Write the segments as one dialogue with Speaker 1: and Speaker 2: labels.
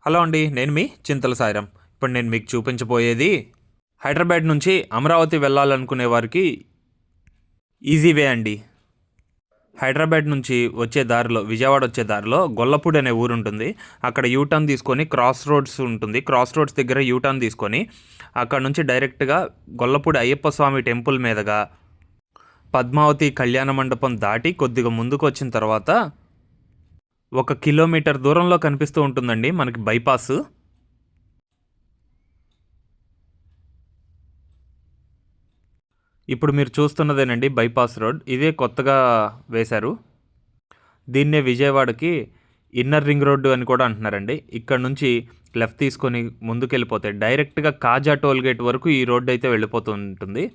Speaker 1: Hello అండి. నేను మీ చింతల సాయిరాం. ఇప్పుడు నేను మీకు చూపించబోయేది హైదరాబాద్ నుంచి అమరావతి వెళ్ళాలనుకునే వారికి ఈజీ వే అండి. హైదరాబాద్ నుంచి వచ్చే దారిలో విజయవాడ వచ్చే దారిలో గొల్లపూడి అనే ఊరు ఉంటుంది. అక్కడ యూటర్న్ తీసుకొని క్రాస్ రోడ్స్ ఉంటుంది. క్రాస్ రోడ్స్ దగ్గర యూటర్న్ తీసుకొని అక్కడ నుంచి డైరెక్ట్గా గొల్లపూడి అయ్యప్ప స్వామి టెంపుల్ మీదుగా పద్మావతి కళ్యాణ మండపం దాటి కొద్దిగా ముందుకు వచ్చిన తర్వాత 1 కిలోమీటర్ దూరంలో కనిపిస్తూ ఉంటుందండి మనకి బైపాస్. ఇప్పుడు మీరు చూస్తున్నదేనండి బైపాస్ రోడ్. ఇదే కొత్తగా వేశారు. దీన్నే విజయవాడకి ఇన్నర్ రింగ్ రోడ్డు అని కూడా అంటున్నారండి. ఇక్కడ నుంచి లెఫ్ట్ తీసుకొని ముందుకెళ్ళిపోతే డైరెక్ట్గా కాజా టోల్ గేట్ వరకు ఈ రోడ్డు అయితే వెళ్ళిపోతూ ఉంటుంది.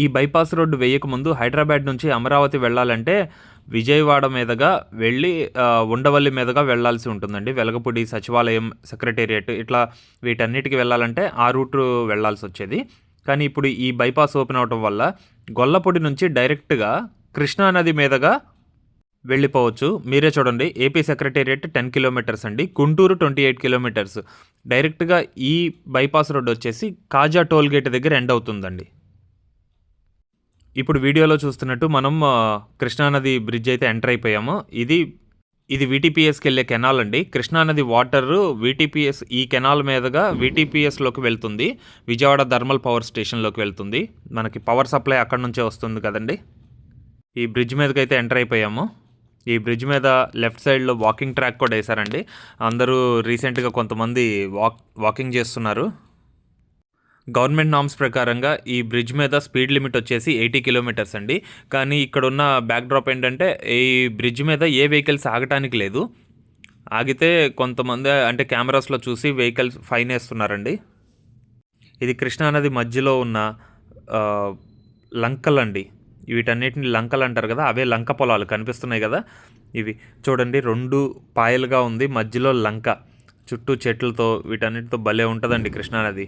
Speaker 1: ఈ బైపాస్ రోడ్డు వేయకముందు హైదరాబాద్ నుంచి అమరావతి వెళ్ళాలంటే విజయవాడ మీదుగా వెళ్ళి ఉండవల్లి మీదుగా వెళ్ళాల్సి ఉంటుందండి. వెలగపూడి సచివాలయం, సెక్రటేరియట్ ఇట్లా వీటన్నిటికి వెళ్ళాలంటే ఆ రూట్ వెళ్ళాల్సి వచ్చేది. కానీ ఇప్పుడు ఈ బైపాస్ ఓపెన్ అవటం వల్ల గొల్లపూడి నుంచి డైరెక్ట్గా కృష్ణానది మీదుగా వెళ్ళిపోవచ్చు. మీరే చూడండి, ఏపీ సెక్రటేరియట్ 10 కిలోమీటర్స్ అండి, గుంటూరు 28 కిలోమీటర్స్. డైరెక్ట్గా ఈ బైపాస్ రోడ్ వచ్చేసి కాజా టోల్ గేట్ దగ్గర ఎండ్ అవుతుందండి. ఇప్పుడు వీడియోలో చూస్తున్నట్టు మనం కృష్ణానది బ్రిడ్జ్ అయితే ఎంటర్ అయిపోయాము. ఇది వీటీపీఎస్కి వెళ్ళే కెనాల్ అండి. కృష్ణానది వాటర్ వీటీపీఎస్ ఈ కెనాల్ మీదుగా వీటీపీఎస్లోకి వెళ్తుంది. విజయవాడ థర్మల్ పవర్ స్టేషన్లోకి వెళ్తుంది. మనకి పవర్ సప్లై అక్కడ నుంచే వస్తుంది కదండి. ఈ బ్రిడ్జ్ మీదకి అయితే ఎంటర్ అయిపోయాము. ఈ బ్రిడ్జ్ మీద లెఫ్ట్ సైడ్లో వాకింగ్ ట్రాక్ కూడా వేశారండి. అందరూ రీసెంట్గా కొంతమంది వాకింగ్ చేస్తున్నారు. గవర్నమెంట్ నామ్స్ ప్రకారంగా ఈ బ్రిడ్జ్ మీద స్పీడ్ లిమిట్ వచ్చేసి 80 కిలోమీటర్స్ అండి. కానీ ఇక్కడ ఉన్న బ్యాక్డ్రాప్ ఏంటంటే ఈ బ్రిడ్జ్ మీద ఏ వెహికల్స్ ఆగటానికి లేదు. ఆగితే కొంతమంది అంటే కెమెరాస్లో చూసి వెహికల్స్ ఫైన్ వేస్తున్నారండి. ఇది కృష్ణానది మధ్యలో ఉన్న లంకలండి. వీటన్నిటిని లంకలు అంటారు కదా, అవే లంక పొలాలు కనిపిస్తున్నాయి కదా. ఇవి చూడండి, 2 పాయలుగా ఉంది, మధ్యలో లంక, చుట్టూ చెట్లతో వీటన్నిటితో భలే ఉంటుందండి కృష్ణానది.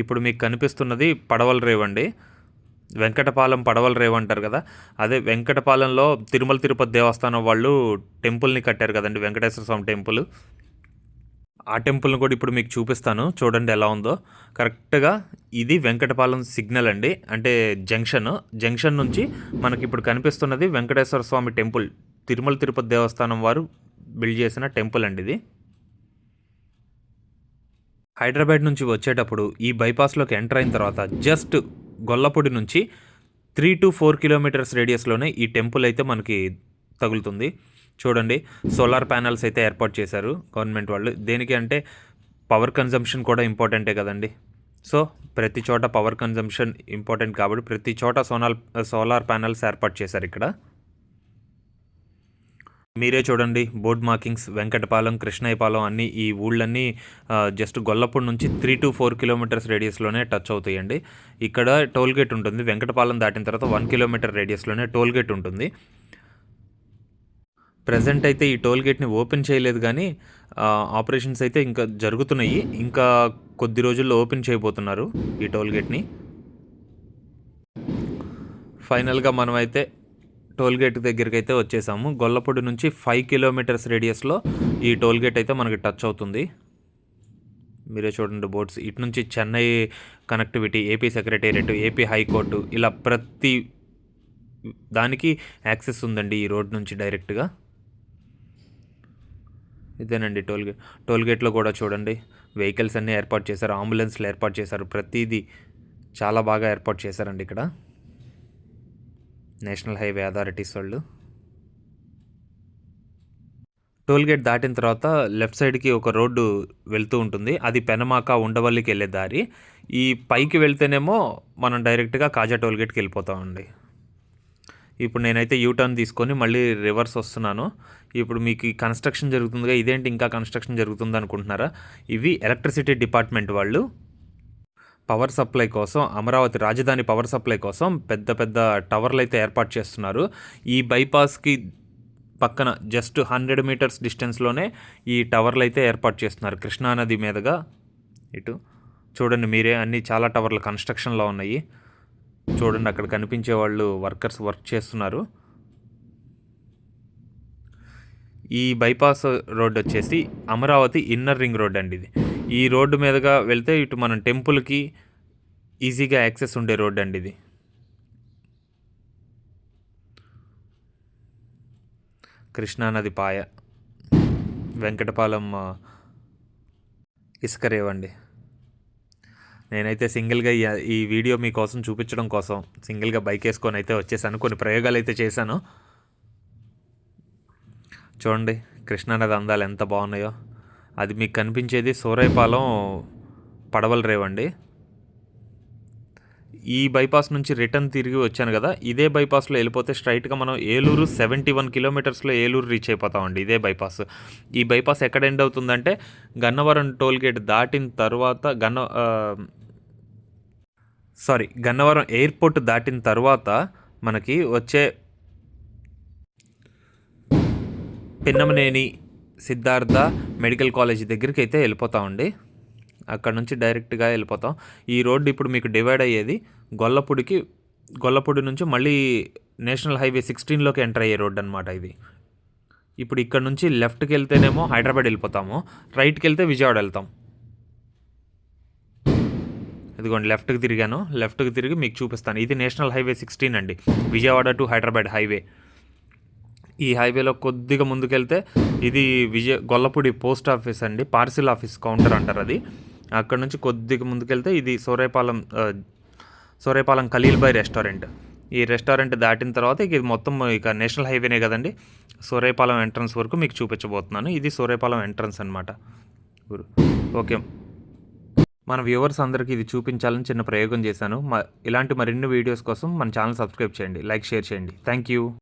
Speaker 1: ఇప్పుడు మీకు కనిపిస్తున్నది పడవల రేవు అండి. వెంకటపాలెం పడవల రేవు అంటారు కదా, అదే వెంకటపాలెంలో తిరుమల తిరుపతి దేవస్థానం వాళ్ళు టెంపుల్ని కట్టారు కదండి, వెంకటేశ్వర స్వామి టెంపుల్. ఆ టెంపుల్ని కూడా ఇప్పుడు మీకు చూపిస్తాను, చూడండి ఎలా ఉందో. కరెక్ట్గా ఇది వెంకటపాలెం సిగ్నల్ అండి, అంటే జంక్షన్ నుంచి మనకి ఇప్పుడు కనిపిస్తున్నది వెంకటేశ్వర స్వామి టెంపుల్. తిరుమల తిరుపతి దేవస్థానం వారు బిల్డ్ చేసిన టెంపుల్ అండి ఇది. హైదరాబాద్ నుంచి వచ్చేటప్పుడు ఈ బైపాస్లోకి ఎంటర్ అయిన తర్వాత జస్ట్ గొల్లపూడి నుంచి 3 to 4 కిలోమీటర్స్ రేడియస్లోనే ఈ టెంపుల్ అయితే మనకి తగులుతుంది. చూడండి, సోలార్ ప్యానల్స్ అయితే ఏర్పాటు చేశారు గవర్నమెంట్ వాళ్ళు. దేనికి అంటే పవర్ కన్జంప్షన్ కూడా ఇంపార్టెంటే కదండి. సో ప్రతి చోట పవర్ కన్జంప్షన్ ఇంపార్టెంట్ కాబట్టి ప్రతి చోట సోలార్ ప్యానల్స్ ఏర్పాటు చేశారు ఇక్కడ. మీరే చూడండి, బోర్డ్ మార్కింగ్స్ వెంకటపాలెం, కృష్ణయ్యపాలెం అన్నీ ఈ ఊళ్ళన్నీ జస్ట్ గొల్లపూడి నుంచి 3 to 4 కిలోమీటర్స్ రేడియస్లోనే టచ్ అవుతాయండి. ఇక్కడ టోల్ గేట్ ఉంటుంది. వెంకటపాలెం దాటిన తర్వాత 1 కిలోమీటర్ రేడియస్లోనే టోల్ గేట్ ఉంటుంది. ప్రజెంట్ అయితే ఈ టోల్ గేట్ని ఓపెన్ చేయలేదు, కానీ ఆపరేషన్స్ అయితే ఇంకా జరుగుతున్నాయి. ఇంకా కొద్ది రోజుల్లో ఓపెన్ చేయబోతున్నారు ఈ టోల్ గేట్ని. ఫైనల్గా మనమైతే టోల్ గేట్ దగ్గరికి అయితే వచ్చేసాము. గొల్లపూడి నుంచి 5 కిలోమీటర్స్ రేడియస్లో ఈ టోల్ గేట్ అయితే మనకి టచ్ అవుతుంది. మీరే చూడండి బోర్డ్స్. ఇటు నుంచి Chennai connectivity, AP secretariat, AP high court, ఇలా ప్రతి దానికి యాక్సెస్ ఉందండి ఈ రోడ్ నుంచి డైరెక్ట్గా. ఇదేనండి టోల్ గేట్లో కూడా చూడండి వెహికల్స్ అన్నీ ఏర్పాటు చేశారు, అంబులెన్స్లు ఏర్పాటు చేశారు, ప్రతిదీ చాలా బాగా ఏర్పాటు చేశారండి ఇక్కడ నేషనల్ హైవే అథారిటీస్ వాళ్ళు. టోల్ గేట్ దాటిన తర్వాత లెఫ్ట్ సైడ్కి ఒక రోడ్డు వెళ్తూ ఉంటుంది, అది పెనమాక ఉండవల్లికి వెళ్ళే దారి. ఈ పైకి వెళ్తేనేమో మనం డైరెక్ట్గా కాజా టోల్ గేట్కి వెళ్ళిపోతామండి. ఇప్పుడు నేనైతే యూటర్న్ తీసుకొని మళ్ళీ రివర్స్ వస్తున్నాను. ఇప్పుడు మీకు ఈ కన్స్ట్రక్షన్ జరుగుతుందిగా, ఇదేంటి ఇంకా కన్స్ట్రక్షన్ జరుగుతుంది అనుకుంటున్నారా? ఇవి ఎలక్ట్రిసిటీ డిపార్ట్మెంట్ వాళ్ళు పవర్ సప్లై కోసం, అమరావతి రాజధాని పవర్ సప్లై కోసం పెద్ద పెద్ద టవర్లు అయితే ఏర్పాటు చేస్తున్నారు. ఈ బైపాస్కి పక్కన జస్ట్ 100 మీటర్స్ డిస్టెన్స్లోనే ఈ టవర్లు అయితే ఏర్పాటు చేస్తున్నారు కృష్ణానది మీదుగా. ఇటు చూడండి మీరే, అన్నీ చాలా టవర్లు కన్స్ట్రక్షన్లో ఉన్నాయి. చూడండి అక్కడ కనిపించే వాళ్ళు వర్కర్స్ వర్క్ చేస్తున్నారు. ఈ బైపాస్ రోడ్ వచ్చేసి అమరావతి ఇన్నర్ రింగ్ రోడ్ అండి ఇది. ఈ రోడ్డు మీదుగా వెళ్తే ఇటు మనం టెంపుల్కి ఈజీగా యాక్సెస్ ఉండే రోడ్ అండి ఇది. కృష్ణానది పాయ, వెంకటపాలెం ఇసుక రేవండి. నేనైతే సింగిల్గా ఈ వీడియో మీకోసం చూపించడం కోసం సింగిల్గా బైక్ వేసుకొని అయితే వచ్చేసాను. కొన్ని ప్రయోగాలు అయితే చేశాను. చూడండి కృష్ణానది అందాలు ఎంత బాగున్నాయో. అది మీకు కనిపించేది సూరైపాలెం పడవల రేవండి. ఈ బైపాస్ నుంచి రిటర్న్ తిరిగి వచ్చాను కదా, ఇదే బైపాస్లో వెళ్ళిపోతే స్ట్రైట్గా మనం ఏలూరు 71 కిలోమీటర్స్లో ఏలూరు రీచ్ అయిపోతామండి. ఇదే బైపాస్. ఈ బైపాస్ ఎక్కడ ఎండ్ అవుతుందంటే గన్నవరం టోల్గేట్ దాటిన తర్వాత గన్నవరం ఎయిర్పోర్ట్ దాటిన తర్వాత మనకి వచ్చే పిన్నమనేని సిద్ధార్థ మెడికల్ కాలేజ్ దగ్గరికి అయితే వెళ్ళిపోతామండి. అక్కడ నుంచి డైరెక్ట్గా వెళ్ళిపోతాం. ఈ రోడ్డు ఇప్పుడు మీకు డివైడ్ అయ్యేది గొల్లపూడి నుంచి మళ్ళీ నేషనల్ హైవే 16లోకి ఎంటర్ అయ్యే రోడ్డు అనమాట ఇది. ఇప్పుడు ఇక్కడ నుంచి లెఫ్ట్కి వెళ్తేనేమో హైదరాబాద్ వెళ్ళిపోతాము, రైట్కి వెళ్తే విజయవాడ వెళ్తాం. ఇదిగోండి లెఫ్ట్కి తిరిగాను, లెఫ్ట్కి తిరిగి మీకు చూపిస్తాను. ఇది నేషనల్ హైవే 16 అండి, విజయవాడ టు హైదరాబాద్ హైవే. ఈ హైవేలో కొద్దిగా ముందుకెళ్తే ఇది గొల్లపూడి పోస్ట్ ఆఫీస్ అండి, పార్సిల్ ఆఫీస్ కౌంటర్ అంటారు అది. అక్కడ నుంచి కొద్దిగా ముందుకెళ్తే ఇది సూరైపాలెం ఖలీల్బాయ్ రెస్టారెంట్. ఈ రెస్టారెంట్ దాటిన తర్వాత ఇది మొత్తం ఇక నేషనల్ హైవేనే కదండి. సూరైపాలెం ఎంట్రన్స్ వరకు మీకు చూపించబోతున్నాను. ఇది సూరైపాలెం ఎంట్రన్స్ అనమాట. ఓకే, మన వ్యూవర్స్ అందరికీ ఇది చూపించాలని చిన్న ప్రయోగం చేశాను. ఇలాంటి మరిన్ని వీడియోస్ కోసం మన ఛానల్ సబ్స్క్రైబ్ చేయండి, లైక్ షేర్ చేయండి. Thank you.